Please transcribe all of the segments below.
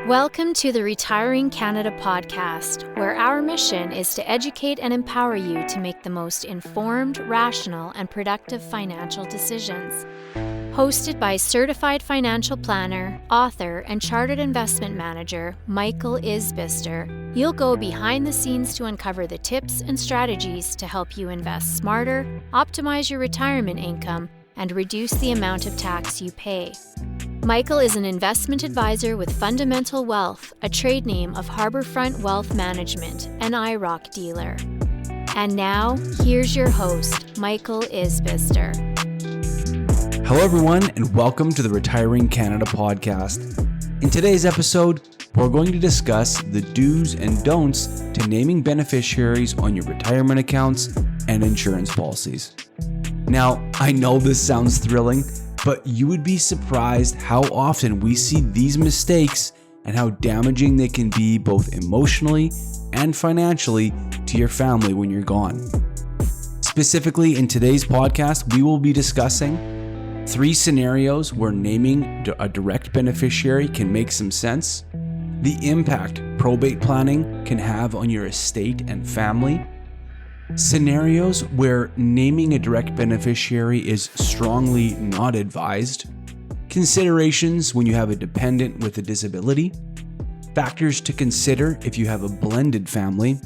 Welcome to the Retiring Canada podcast, where our mission is to educate and empower you to make the most informed, rational, and productive financial decisions. Hosted by certified financial planner, author, and chartered investment manager Michael Isbister, you'll go behind the scenes to uncover the tips and strategies to help you invest smarter, optimize your retirement income, and reduce the amount of tax you pay. Michael is an investment advisor with Fundamental Wealth, a trade name of Harbourfront Wealth Management, an IROC dealer. And now, here's your host, Michael Isbister. Hello everyone, and welcome to the Retiring Canada podcast. In today's episode, we're going to discuss the do's and don'ts to naming beneficiaries on your retirement accounts and insurance policies. Now, I know this sounds thrilling, but you would be surprised how often we see these mistakes and how damaging they can be both emotionally and financially to your family when you're gone. Specifically, in today's podcast, we will be discussing 3 scenarios where naming a direct beneficiary can make some sense, the impact probate planning can have on your estate and family, scenarios where naming a direct beneficiary is strongly not advised, considerations when you have a dependent with a disability, factors to consider if you have a blended family,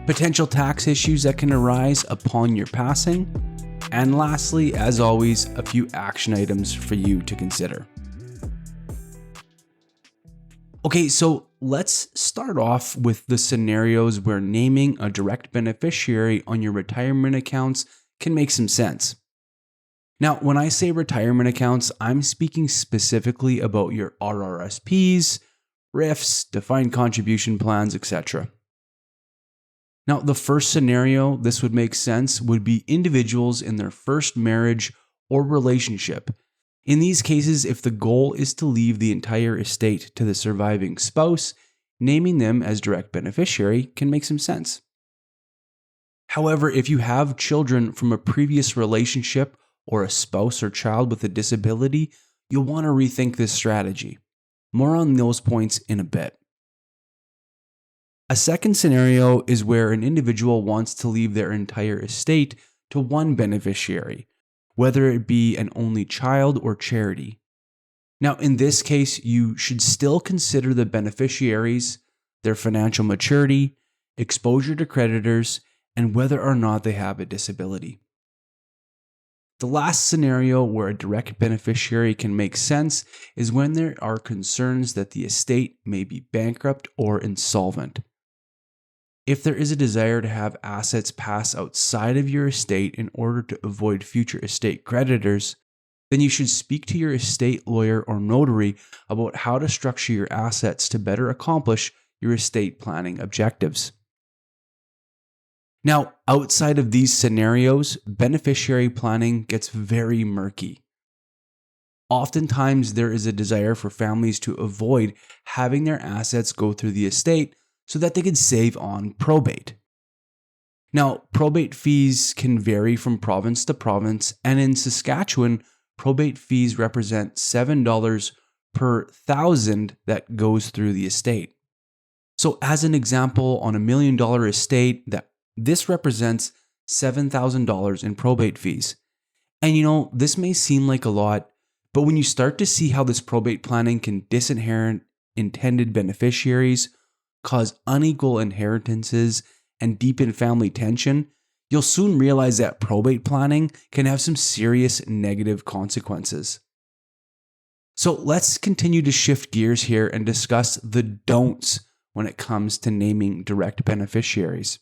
potential tax issues that can arise upon your passing, and lastly, as always, a few action items for you to consider. Okay, so let's start off with the scenarios where naming a direct beneficiary on your retirement accounts can make some sense. Now, when I say retirement accounts, I'm speaking specifically about your RRSPs, RIFs, defined contribution plans, etc. Now, the first scenario this would make sense would be individuals in their first marriage or relationship. In these cases, if the goal is to leave the entire estate to the surviving spouse, naming them as direct beneficiary can make some sense. However, if you have children from a previous relationship or a spouse or child with a disability, you'll want to rethink this strategy. More on those points in a bit. A second scenario is where an individual wants to leave their entire estate to one beneficiary, whether it be an only child or charity. Now, in this case, you should still consider the beneficiaries, their financial maturity, exposure to creditors, and whether or not they have a disability. The last scenario where a direct beneficiary can make sense is when there are concerns that the estate may be bankrupt or insolvent. If there is a desire to have assets pass outside of your estate in order to avoid future estate creditors, then you should speak to your estate lawyer or notary about how to structure your assets to better accomplish your estate planning objectives. Now, outside of these scenarios, beneficiary planning gets very murky. Oftentimes, there is a desire for families to avoid having their assets go through the estate so that they can save on probate. Now, probate fees can vary from province to province, and in Saskatchewan, probate fees represent $7 per thousand that goes through the estate. So as an example, on $1 million estate, this represents $7,000 in probate fees. And this may seem like a lot, but when you start to see how this probate planning can disinherit intended beneficiaries, cause unequal inheritances, and deepen family tension, you'll soon realize that probate planning can have some serious negative consequences. So let's continue to shift gears here and discuss the don'ts when it comes to naming direct beneficiaries.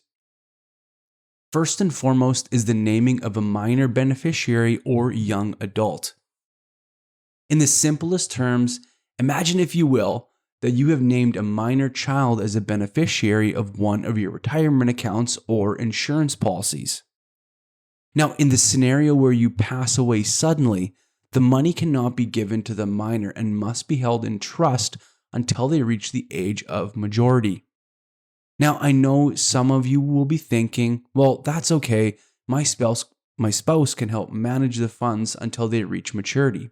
First and foremost is the naming of a minor beneficiary or young adult. In the simplest terms, imagine, if you will, that you have named a minor child as a beneficiary of one of your retirement accounts or insurance policies. Now, in the scenario where you pass away suddenly, the money cannot be given to the minor and must be held in trust until they reach the age of majority. Now, I know some of you will be thinking, well, that's okay, my spouse can help manage the funds until they reach maturity.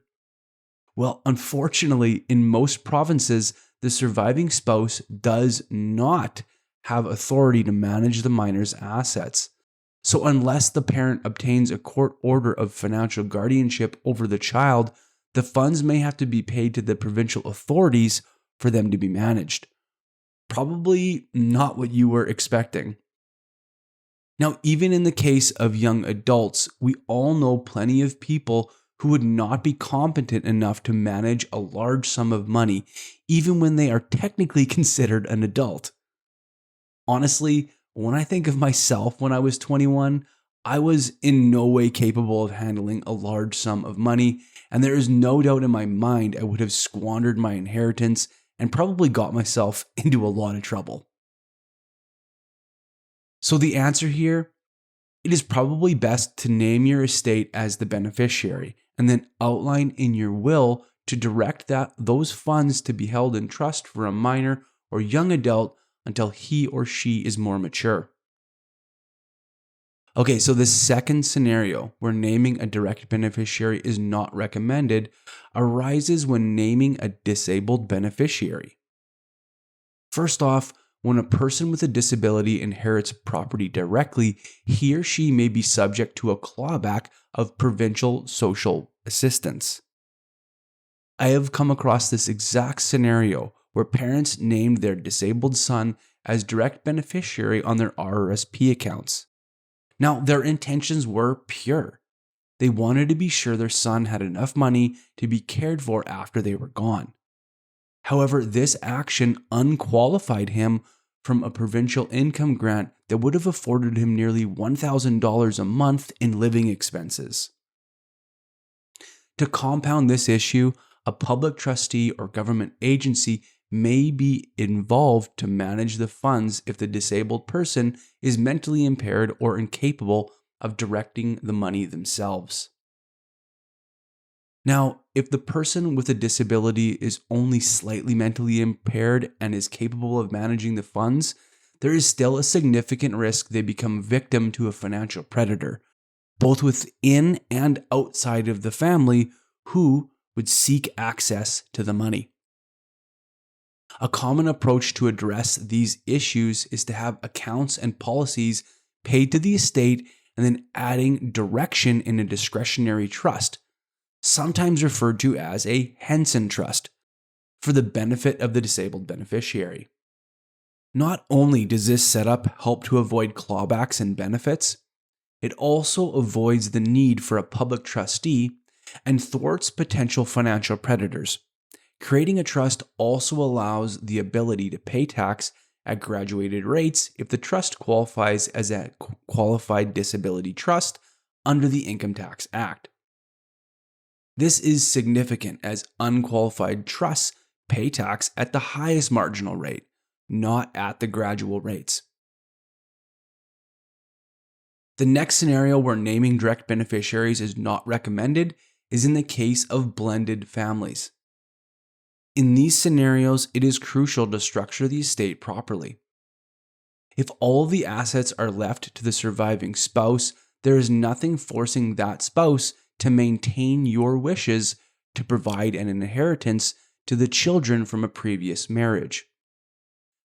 Well, unfortunately, in most provinces, the surviving spouse does not have authority to manage the minor's assets. So unless the parent obtains a court order of financial guardianship over the child, the funds may have to be paid to the provincial authorities for them to be managed. Probably not what you were expecting. Now, even in the case of young adults, we all know plenty of people who would not be competent enough to manage a large sum of money, even when they are technically considered an adult. Honestly, when I think of myself when I was 21, I was in no way capable of handling a large sum of money, and there is no doubt in my mind I would have squandered my inheritance and probably got myself into a lot of trouble. So the answer here, it is probably best to name your estate as the beneficiary and then outline in your will to direct those funds to be held in trust for a minor or young adult until he or she is more mature. Okay, so the second scenario where naming a direct beneficiary is not recommended arises when naming a disabled beneficiary. First off, when a person with a disability inherits property directly, he or she may be subject to a clawback of provincial social assistance. I have come across this exact scenario where parents named their disabled son as direct beneficiary on their RRSP accounts. Now, their intentions were pure. They wanted to be sure their son had enough money to be cared for after they were gone. However, this action unqualified him from a provincial income grant that would have afforded him nearly $1,000 a month in living expenses. To compound this issue, a public trustee or government agency may be involved to manage the funds if the disabled person is mentally impaired or incapable of directing the money themselves. Now, if the person with a disability is only slightly mentally impaired and is capable of managing the funds, there is still a significant risk they become victim to a financial predator, both within and outside of the family, who would seek access to the money. A common approach to address these issues is to have accounts and policies paid to the estate and then adding direction in a discretionary trust, sometimes referred to as a Henson Trust, for the benefit of the disabled beneficiary. Not only does this setup help to avoid clawbacks and benefits, it also avoids the need for a public trustee and thwarts potential financial predators. Creating a trust also allows the ability to pay tax at graduated rates if the trust qualifies as a qualified disability trust under the Income Tax Act. This is significant as unqualified trusts pay tax at the highest marginal rate, not at the gradual rates. The next scenario where naming direct beneficiaries is not recommended is in the case of blended families. In these scenarios, it is crucial to structure the estate properly. If all of the assets are left to the surviving spouse, there is nothing forcing that spouse to maintain your wishes to provide an inheritance to the children from a previous marriage.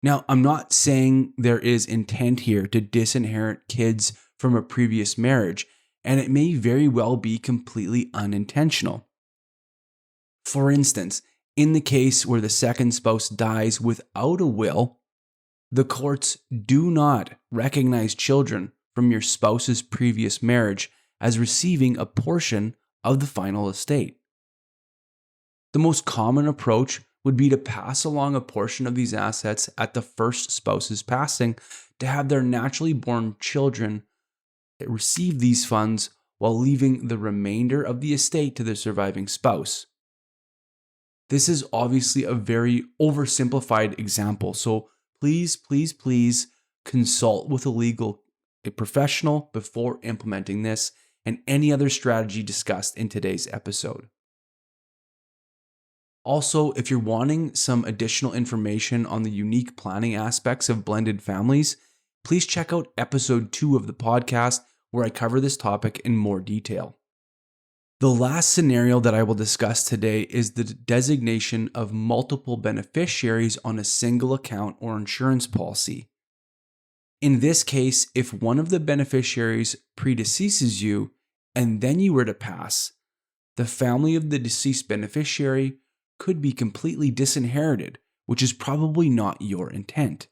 Now, I'm not saying there is intent here to disinherit kids from a previous marriage, and it may very well be completely unintentional. For instance, in the case where the second spouse dies without a will, the courts do not recognize children from your spouse's previous marriage as receiving a portion of the final estate. The most common approach would be to pass along a portion of these assets at the first spouse's passing to have their naturally born children receive these funds while leaving the remainder of the estate to the surviving spouse. This is obviously a very oversimplified example, so please consult with a professional before implementing this and any other strategy discussed in today's episode. Also, if you're wanting some additional information on the unique planning aspects of blended families, please check out episode 2 of the podcast where I cover this topic in more detail. The last scenario that I will discuss today is the designation of multiple beneficiaries on a single account or insurance policy. In this case, if one of the beneficiaries predeceases you and then you were to pass, the family of the deceased beneficiary could be completely disinherited, which is probably not your intent.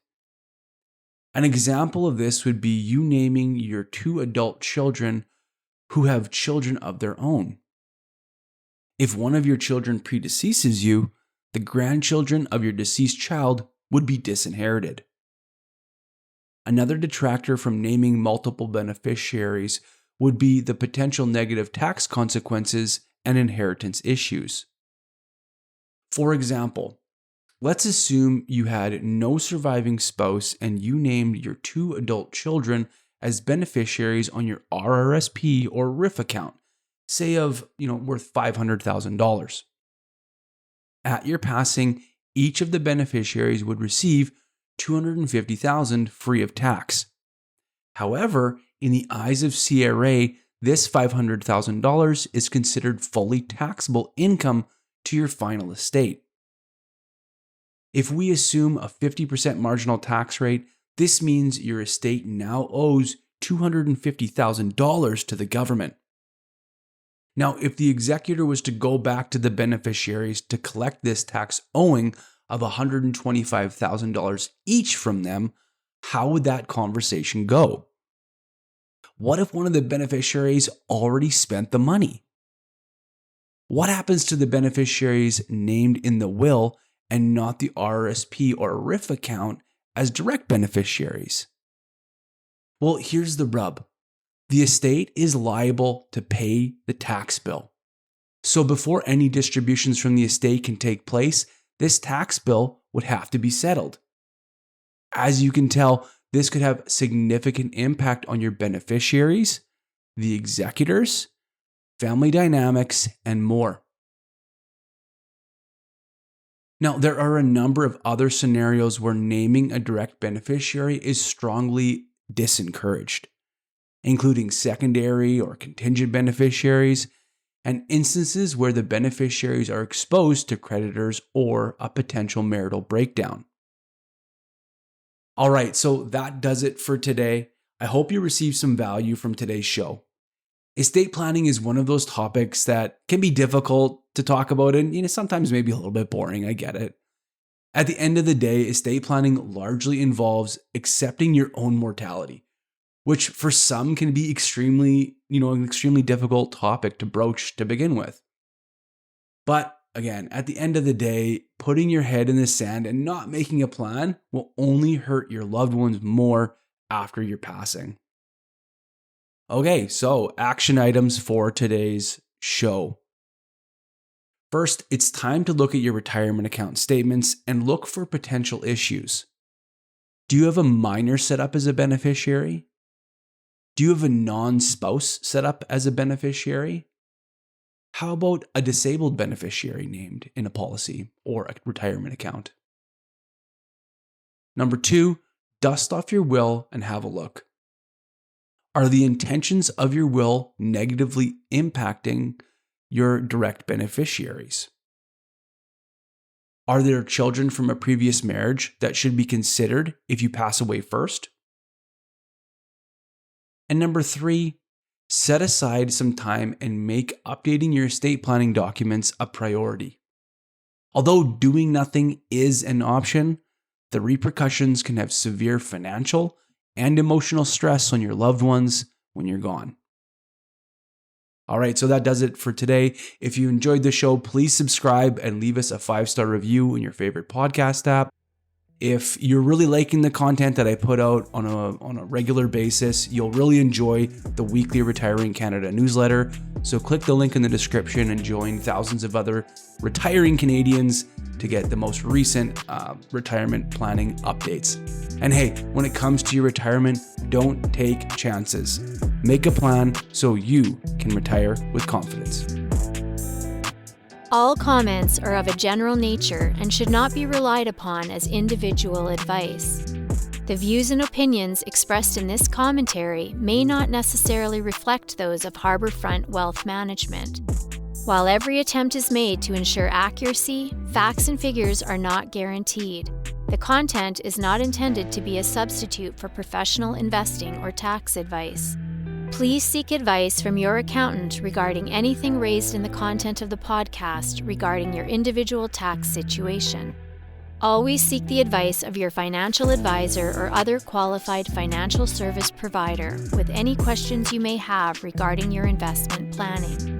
An example of this would be you naming your 2 adult children who have children of their own. If one of your children predeceases you, the grandchildren of your deceased child would be disinherited. Another detractor from naming multiple beneficiaries would be the potential negative tax consequences and inheritance issues. For example, let's assume you had no surviving spouse and you named your 2 adult children as beneficiaries on your RRSP or RIF account, say of, worth $500,000. At your passing, each of the beneficiaries would receive $250,000 free of tax. However, in the eyes of CRA, this $500,000 is considered fully taxable income to your final estate. If we assume a 50% marginal tax rate, this means your estate now owes $250,000 to the government. Now, if the executor was to go back to the beneficiaries to collect this tax owing of $125,000 each from them, how would that conversation go? What if one of the beneficiaries already spent the money? What happens to the beneficiaries named in the will and not the RRSP or RIF account as direct beneficiaries? Well, here's the rub. The estate is liable to pay the tax bill. So before any distributions from the estate can take place, this tax bill would have to be settled. As you can tell, this could have significant impact on your beneficiaries, the executors, family dynamics, and more. Now, there are a number of other scenarios where naming a direct beneficiary is strongly disencouraged, including secondary or contingent beneficiaries, and instances where the beneficiaries are exposed to creditors or a potential marital breakdown. All right, so that does it for today. I hope you received some value from today's show. Estate planning is one of those topics that can be difficult to talk about and sometimes maybe a little bit boring, I get it. At the end of the day, estate planning largely involves accepting your own mortality, which for some can be an extremely difficult topic to broach to begin with. But again, at the end of the day, putting your head in the sand and not making a plan will only hurt your loved ones more after your passing. Okay, so action items for today's show. First, it's time to look at your retirement account statements and look for potential issues. Do you have a minor set up as a beneficiary? Do you have a non-spouse set up as a beneficiary? How about a disabled beneficiary named in a policy or a retirement account? Number 2, dust off your will and have a look. Are the intentions of your will negatively impacting your direct beneficiaries? Are there children from a previous marriage that should be considered if you pass away first? And number 3, set aside some time and make updating your estate planning documents a priority. Although doing nothing is an option, the repercussions can have severe financial and emotional stress on your loved ones when you're gone. All right, so that does it for today. If you enjoyed the show, please subscribe and leave us a 5-star review in your favorite podcast app. If you're really liking the content that I put out on a regular basis, you'll really enjoy the weekly Retiring Canada newsletter. So click the link in the description and join thousands of other retiring Canadians to get the most recent retirement planning updates. And hey, when it comes to your retirement, don't take chances. Make a plan so you can retire with confidence. All comments are of a general nature and should not be relied upon as individual advice. The views and opinions expressed in this commentary may not necessarily reflect those of Harbourfront Wealth Management. While every attempt is made to ensure accuracy, facts and figures are not guaranteed. The content is not intended to be a substitute for professional investing or tax advice. Please seek advice from your accountant regarding anything raised in the content of the podcast regarding your individual tax situation. Always seek the advice of your financial advisor or other qualified financial service provider with any questions you may have regarding your investment planning.